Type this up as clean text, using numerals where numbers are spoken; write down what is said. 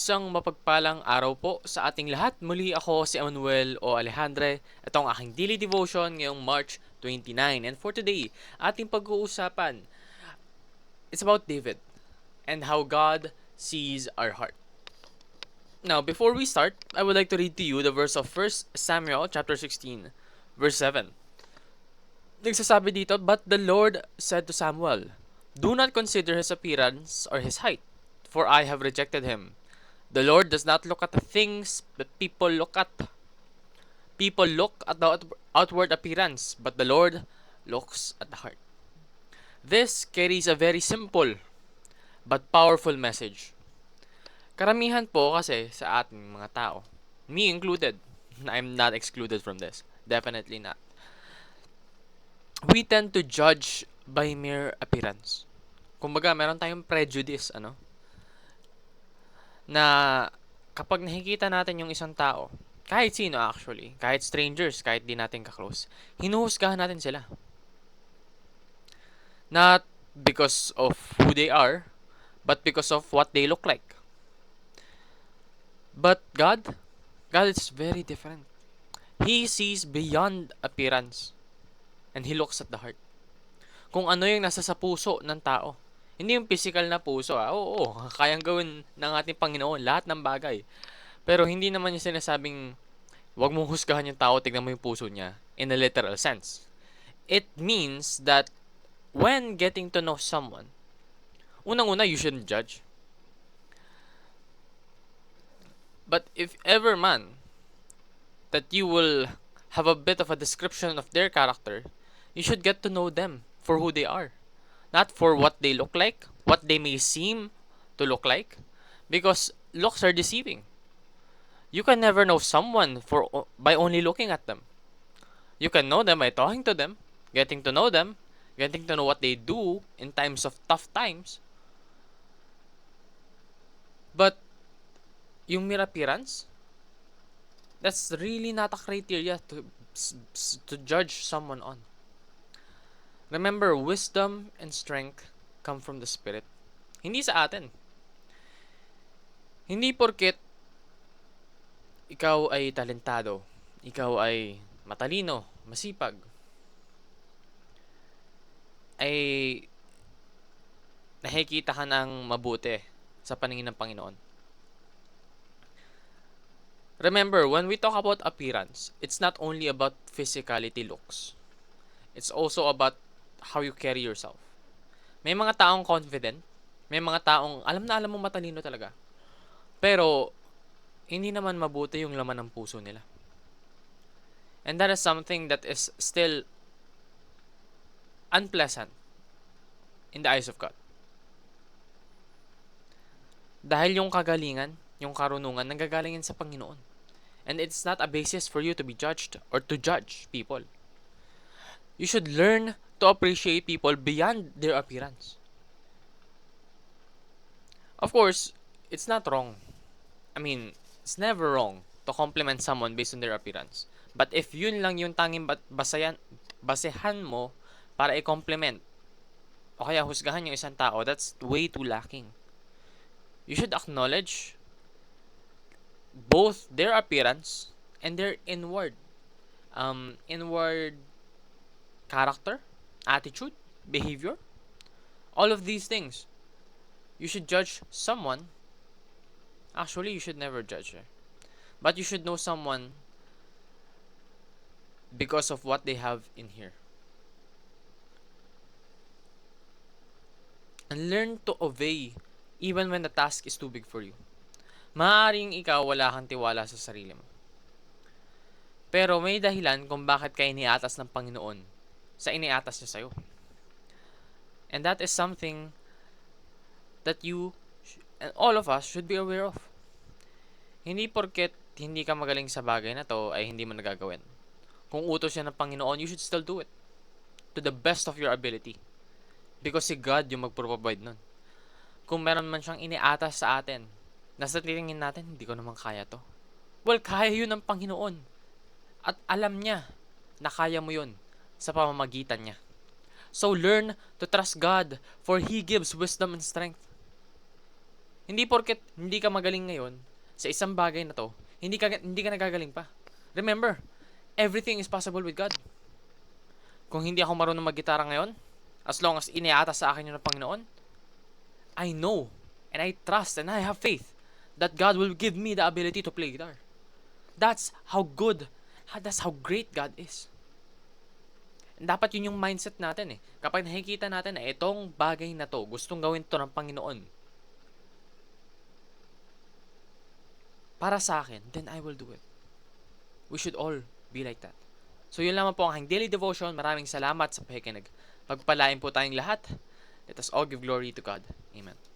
Isang mapagpalang araw po sa ating lahat. Muli ako si Emmanuel o Alejandre. Ito ang aking daily devotion ngayong March 29. And for today, ating pag-uusapan, it's about David and how God sees our heart. Now, before we start, I would like to read to you the verse of 1 Samuel chapter 16, verse 7. Nagsasabi dito, "But the Lord said to Samuel, do not consider his appearance or his height, for I have rejected him. The Lord does not look at the things that people look at. People look at the outward appearance, but the Lord looks at the heart." This carries a very simple but powerful message. Karamihan po kasi sa ating mga tao, me included, I'm not excluded from this, definitely not. We tend to judge by mere appearance. Kumbaga, meron tayong prejudice, na kapag nakikita natin yung isang tao, kahit sino actually, kahit strangers, kahit di natin kaklose, hinuhusgahan natin sila. Not because of who they are, but because of what they look like. But God is very different. He sees beyond appearance, and He looks at the heart. Kung ano yung nasa sa puso ng tao. Hindi yung physical na puso. Oo, kayang gawin ng ating Panginoon lahat ng bagay. Pero hindi naman yung sinasabing wag mong husgahan yung tao, tignan mo yung puso niya in a literal sense. It means that when getting to know someone, unang-una, you shouldn't judge. But if ever man that you will have a bit of a description of their character, you should get to know them for who they are. Not for what they look like, what they may seem to look like. Because looks are deceiving. You can never know someone by only looking at them. You can know them by talking to them, getting to know them, getting to know what they do in times of tough times. But yung mere appearance, that's really not a criteria to judge someone on. Remember, wisdom and strength come from the Spirit. Hindi sa atin. Hindi porket ikaw ay talentado, ikaw ay matalino, masipag, ay nakikita ka ng mabuti sa paningin ng Panginoon. Remember, when we talk about appearance, it's not only about physicality looks. It's also about how you carry yourself. May mga taong confident, may mga taong alam na alam mo matalino talaga. Pero, hindi naman mabuti yung laman ng puso nila. And that is something that is still unpleasant in the eyes of God. Dahil yung kagalingan, yung karunungan, nanggagaling sa Panginoon. And it's not a basis for you to be judged or to judge people. You should learn to appreciate people beyond their appearance. Of course, it's not wrong. It's never wrong to compliment someone based on their appearance. But if yun lang yung tanging basehan mo para i-compliment o kaya husgahan yung isang tao, that's way too lacking. You should acknowledge both their appearance and their inward character, attitude, behavior. All of these things. You should judge someone. Actually, you should never judge her. But you should know someone because of what they have in here. And learn to obey even when the task is too big for you. Maaaring ikaw wala kang tiwala sa sarili mo. Pero may dahilan kung bakit ka iniatas ng Panginoon sa iniatas niya sa'yo. And that is something that you and all of us should be aware of. Hindi porket hindi ka magaling sa bagay na to ay hindi mo nagagawin. Kung utos yan ng Panginoon, you should still do it to the best of your ability. Because si God yung magpro-provide nun. Kung meron man siyang iniatas sa atin, nasa titingin natin, hindi ko naman kaya to. Well, kaya yun ng Panginoon. At alam niya na kaya mo yun sa pamamagitan niya. So learn to trust God, for He gives wisdom and strength. Hindi porket hindi ka magaling ngayon sa isang bagay na to, hindi ka nagagaling pa. Remember, everything is possible with God. Kung hindi ako marunong maggitara ngayon, as long as iniata sa akin yun ng Panginoon, I know and I trust and I have faith that God will give me the ability to play guitar. That's how good, that's how great God is. And dapat yun yung mindset natin eh. Kapag nakikita natin na itong bagay na to, gustong gawin to ng Panginoon para sa akin, then I will do it. We should all be like that. So yun lamang po ang aking daily devotion. Maraming salamat sa pakikinig. Pagpalain po tayong lahat. Let us all give glory to God. Amen.